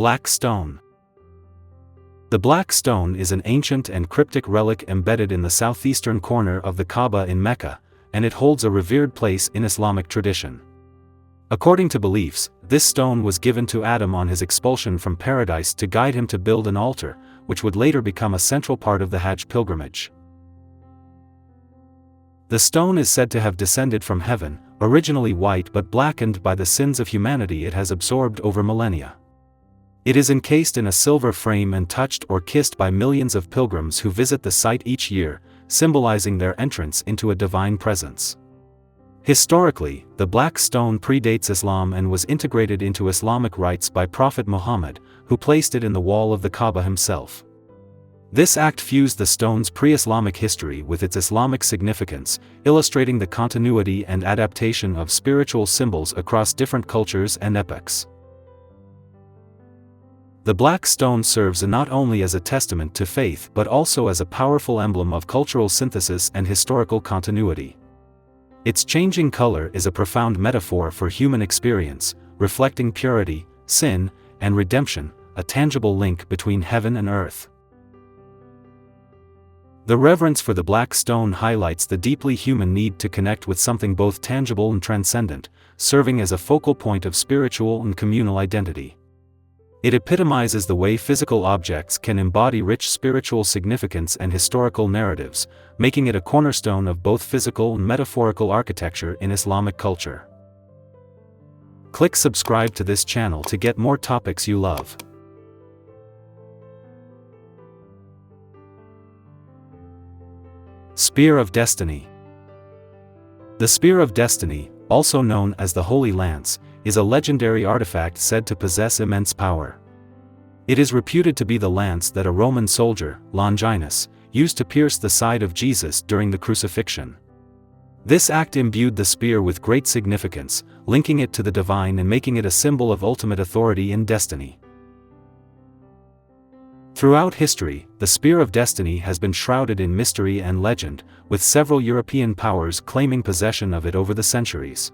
Black Stone. The Black Stone is an ancient and cryptic relic embedded in the southeastern corner of the Kaaba in Mecca, and it holds a revered place in Islamic tradition. According to beliefs, this stone was given to Adam on his expulsion from paradise to guide him to build an altar, which would later become a central part of the Hajj pilgrimage. The stone is said to have descended from heaven, originally white but blackened by the sins of humanity it has absorbed over millennia. It is encased in a silver frame and touched or kissed by millions of pilgrims who visit the site each year, symbolizing their entrance into a divine presence. Historically, the Black Stone predates Islam and was integrated into Islamic rites by Prophet Muhammad, who placed it in the wall of the Kaaba himself. This act fused the stone's pre-Islamic history with its Islamic significance, illustrating the continuity and adaptation of spiritual symbols across different cultures and epochs. The Black Stone serves not only as a testament to faith but also as a powerful emblem of cultural synthesis and historical continuity. Its changing color is a profound metaphor for human experience, reflecting purity, sin, and redemption, a tangible link between heaven and earth. The reverence for the Black Stone highlights the deeply human need to connect with something both tangible and transcendent, serving as a focal point of spiritual and communal identity. It epitomizes the way physical objects can embody rich spiritual significance and historical narratives, making it a cornerstone of both physical and metaphorical architecture in Islamic culture. Click subscribe to this channel to get more topics you love. Spear of Destiny. The Spear of Destiny, also known as the Holy Lance, is a legendary artifact said to possess immense power. It is reputed to be the lance that a Roman soldier, Longinus, used to pierce the side of Jesus during the crucifixion. This act imbued the spear with great significance, linking it to the divine and making it a symbol of ultimate authority and destiny. Throughout history, the Spear of Destiny has been shrouded in mystery and legend, with several European powers claiming possession of it over the centuries.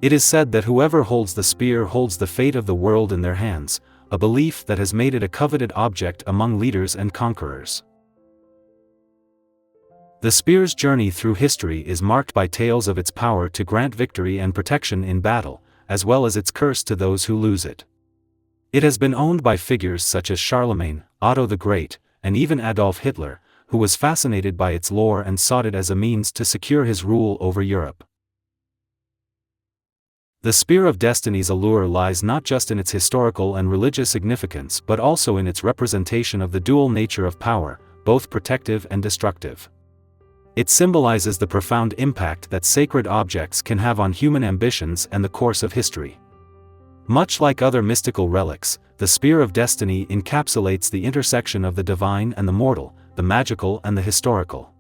It is said that whoever holds the spear holds the fate of the world in their hands, a belief that has made it a coveted object among leaders and conquerors. The spear's journey through history is marked by tales of its power to grant victory and protection in battle, as well as its curse to those who lose it. It has been owned by figures such as Charlemagne, Otto the Great, and even Adolf Hitler, who was fascinated by its lore and sought it as a means to secure his rule over Europe. The Spear of Destiny's allure lies not just in its historical and religious significance but also in its representation of the dual nature of power, both protective and destructive. It symbolizes the profound impact that sacred objects can have on human ambitions and the course of history. Much like other mystical relics, the Spear of Destiny encapsulates the intersection of the divine and the mortal, the magical and the historical.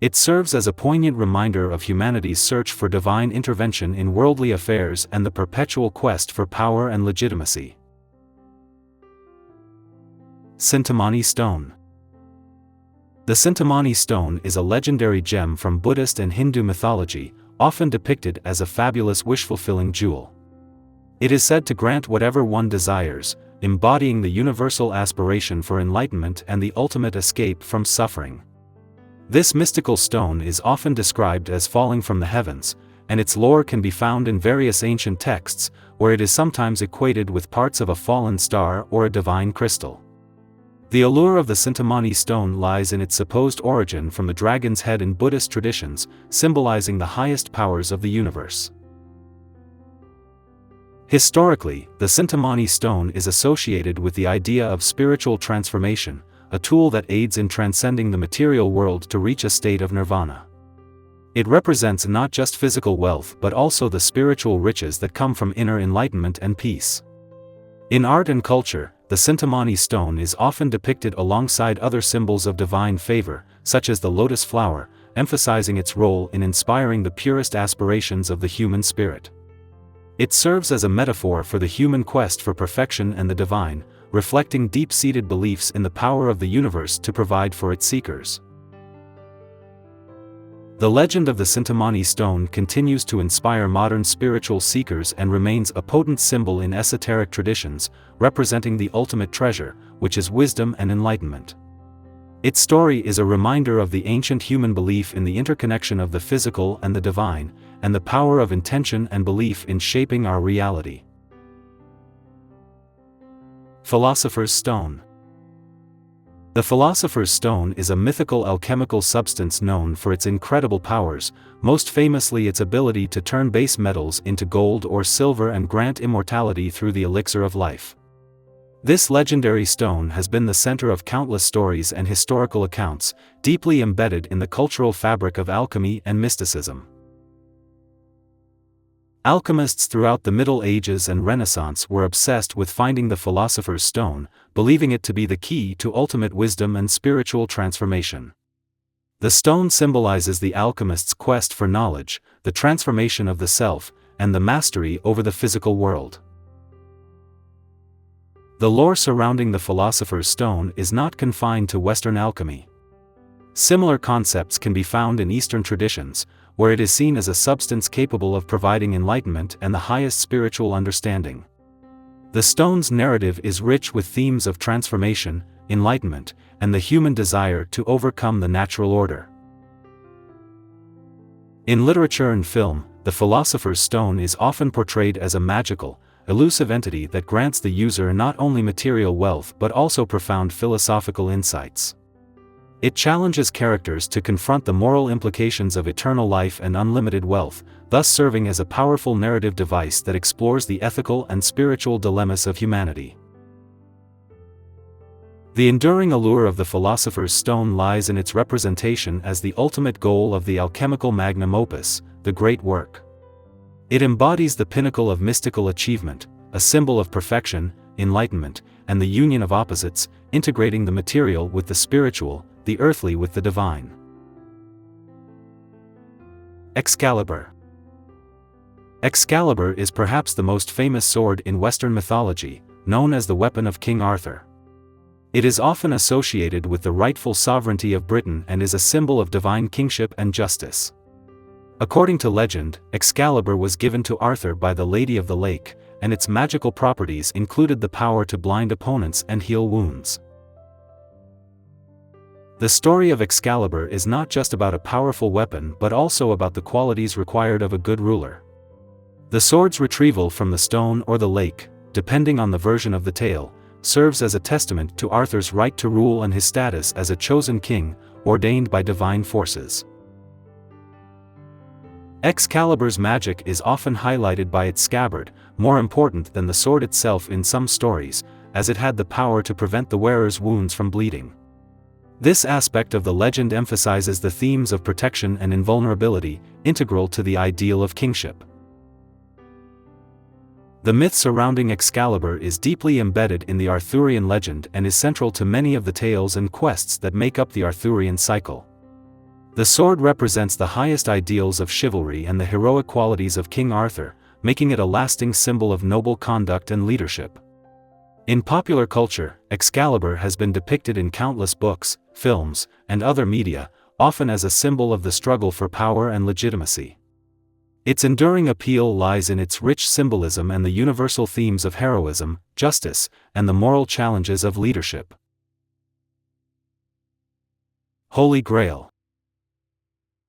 It serves as a poignant reminder of humanity's search for divine intervention in worldly affairs and the perpetual quest for power and legitimacy. Cintamani Stone. The Cintamani Stone is a legendary gem from Buddhist and Hindu mythology, often depicted as a fabulous wish-fulfilling jewel. It is said to grant whatever one desires, embodying the universal aspiration for enlightenment and the ultimate escape from suffering. This mystical stone is often described as falling from the heavens, and its lore can be found in various ancient texts, where it is sometimes equated with parts of a fallen star or a divine crystal. The allure of the Cintamani Stone lies in its supposed origin from the dragon's head in Buddhist traditions, symbolizing the highest powers of the universe. Historically, the Cintamani Stone is associated with the idea of spiritual transformation, a tool that aids in transcending the material world to reach a state of nirvana. It represents not just physical wealth but also the spiritual riches that come from inner enlightenment and peace. In art and culture, the Cintamani Stone is often depicted alongside other symbols of divine favor, such as the lotus flower, emphasizing its role in inspiring the purest aspirations of the human spirit. It serves as a metaphor for the human quest for perfection and the divine, reflecting deep-seated beliefs in the power of the universe to provide for its seekers. The legend of the Cintamani Stone continues to inspire modern spiritual seekers and remains a potent symbol in esoteric traditions, representing the ultimate treasure, which is wisdom and enlightenment. Its story is a reminder of the ancient human belief in the interconnection of the physical and the divine, and the power of intention and belief in shaping our reality. Philosopher's Stone. The Philosopher's Stone is a mythical alchemical substance known for its incredible powers, most famously its ability to turn base metals into gold or silver and grant immortality through the elixir of life. This legendary stone has been the center of countless stories and historical accounts, deeply embedded in the cultural fabric of alchemy and mysticism. Alchemists throughout the Middle Ages and Renaissance were obsessed with finding the Philosopher's Stone, believing it to be the key to ultimate wisdom and spiritual transformation. The stone symbolizes the alchemist's quest for knowledge, the transformation of the self, and the mastery over the physical world. The lore surrounding the Philosopher's Stone is not confined to Western alchemy. Similar concepts can be found in Eastern traditions, where it is seen as a substance capable of providing enlightenment and the highest spiritual understanding. The stone's narrative is rich with themes of transformation, enlightenment, and the human desire to overcome the natural order. In literature and film, the Philosopher's Stone is often portrayed as a magical, elusive entity that grants the user not only material wealth but also profound philosophical insights. It challenges characters to confront the moral implications of eternal life and unlimited wealth, thus serving as a powerful narrative device that explores the ethical and spiritual dilemmas of humanity. The enduring allure of the Philosopher's Stone lies in its representation as the ultimate goal of the alchemical magnum opus, the great work. It embodies the pinnacle of mystical achievement, a symbol of perfection, enlightenment, and the union of opposites, integrating the material with the spiritual, the earthly with the divine. Excalibur. Excalibur is perhaps the most famous sword in Western mythology, known as the weapon of King Arthur. It is often associated with the rightful sovereignty of Britain and is a symbol of divine kingship and justice. According to legend, Excalibur was given to Arthur by the Lady of the Lake, and its magical properties included the power to blind opponents and heal wounds. The story of Excalibur is not just about a powerful weapon but also about the qualities required of a good ruler. The sword's retrieval from the stone or the lake, depending on the version of the tale, serves as a testament to Arthur's right to rule and his status as a chosen king, ordained by divine forces. Excalibur's magic is often highlighted by its scabbard, more important than the sword itself in some stories, as it had the power to prevent the wearer's wounds from bleeding. This aspect of the legend emphasizes the themes of protection and invulnerability, integral to the ideal of kingship. The myth surrounding Excalibur is deeply embedded in the Arthurian legend and is central to many of the tales and quests that make up the Arthurian cycle. The sword represents the highest ideals of chivalry and the heroic qualities of King Arthur, making it a lasting symbol of noble conduct and leadership. In popular culture, Excalibur has been depicted in countless books, films, and other media, often as a symbol of the struggle for power and legitimacy. Its enduring appeal lies in its rich symbolism and the universal themes of heroism, justice, and the moral challenges of leadership. Holy Grail.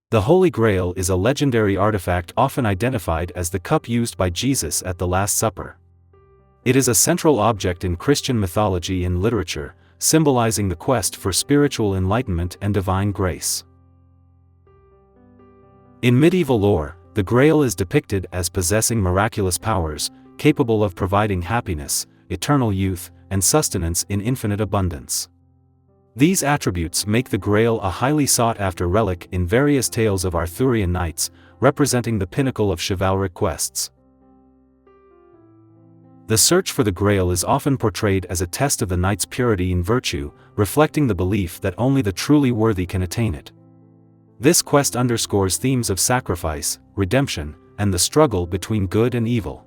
The Holy Grail is a legendary artifact often identified as the cup used by Jesus at the Last Supper. It is a central object in Christian mythology and literature, symbolizing the quest for spiritual enlightenment and divine grace. In medieval lore, the Grail is depicted as possessing miraculous powers, capable of providing happiness, eternal youth, and sustenance in infinite abundance. These attributes make the Grail a highly sought-after relic in various tales of Arthurian knights, representing the pinnacle of chivalric quests. The search for the Grail is often portrayed as a test of the knight's purity and virtue, reflecting the belief that only the truly worthy can attain it. This quest underscores themes of sacrifice, redemption, and the struggle between good and evil.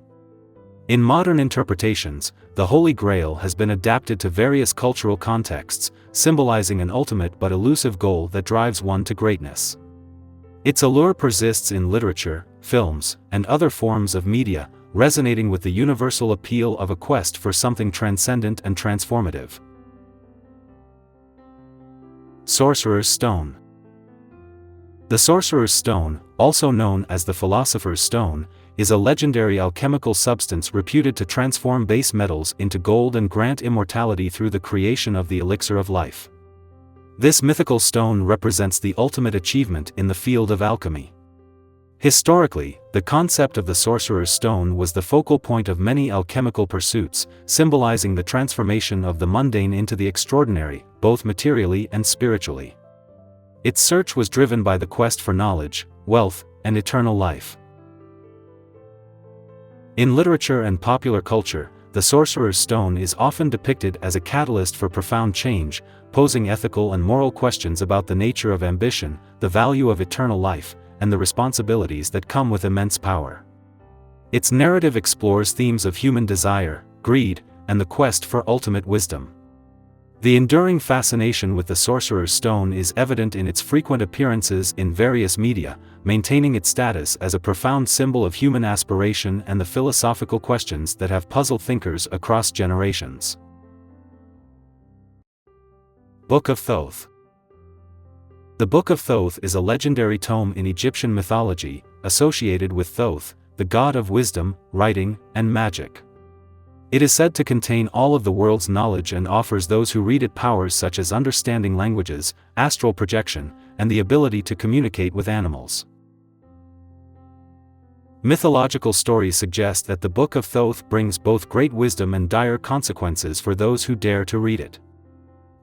In modern interpretations, the Holy Grail has been adapted to various cultural contexts, symbolizing an ultimate but elusive goal that drives one to greatness. Its allure persists in literature, films, and other forms of media, resonating with the universal appeal of a quest for something transcendent and transformative. Sorcerer's Stone. The Sorcerer's Stone, also known as the Philosopher's Stone, is a legendary alchemical substance reputed to transform base metals into gold and grant immortality through the creation of the elixir of life. This mythical stone represents the ultimate achievement in the field of alchemy. Historically, the concept of the Sorcerer's Stone was the focal point of many alchemical pursuits, symbolizing the transformation of the mundane into the extraordinary, both materially and spiritually. Its search was driven by the quest for knowledge, wealth, and eternal life. In literature and popular culture, the Sorcerer's Stone is often depicted as a catalyst for profound change, posing ethical and moral questions about the nature of ambition, the value of eternal life, and the responsibilities that come with immense power. Its narrative explores themes of human desire, greed, and the quest for ultimate wisdom. The enduring fascination with the Sorcerer's Stone is evident in its frequent appearances in various media, maintaining its status as a profound symbol of human aspiration and the philosophical questions that have puzzled thinkers across generations. Book of Thoth. The Book of Thoth is a legendary tome in Egyptian mythology, associated with Thoth, the god of wisdom, writing, and magic. It is said to contain all of the world's knowledge and offers those who read it powers such as understanding languages, astral projection, and the ability to communicate with animals. Mythological stories suggest that the Book of Thoth brings both great wisdom and dire consequences for those who dare to read it.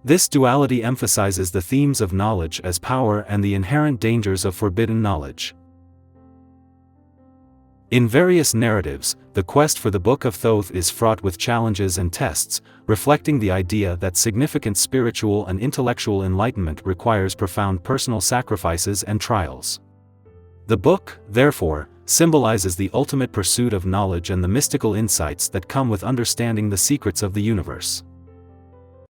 This duality emphasizes the themes of knowledge as power and the inherent dangers of forbidden knowledge. In various narratives, the quest for the Book of Thoth is fraught with challenges and tests, reflecting the idea that significant spiritual and intellectual enlightenment requires profound personal sacrifices and trials. The book, therefore, symbolizes the ultimate pursuit of knowledge and the mystical insights that come with understanding the secrets of the universe.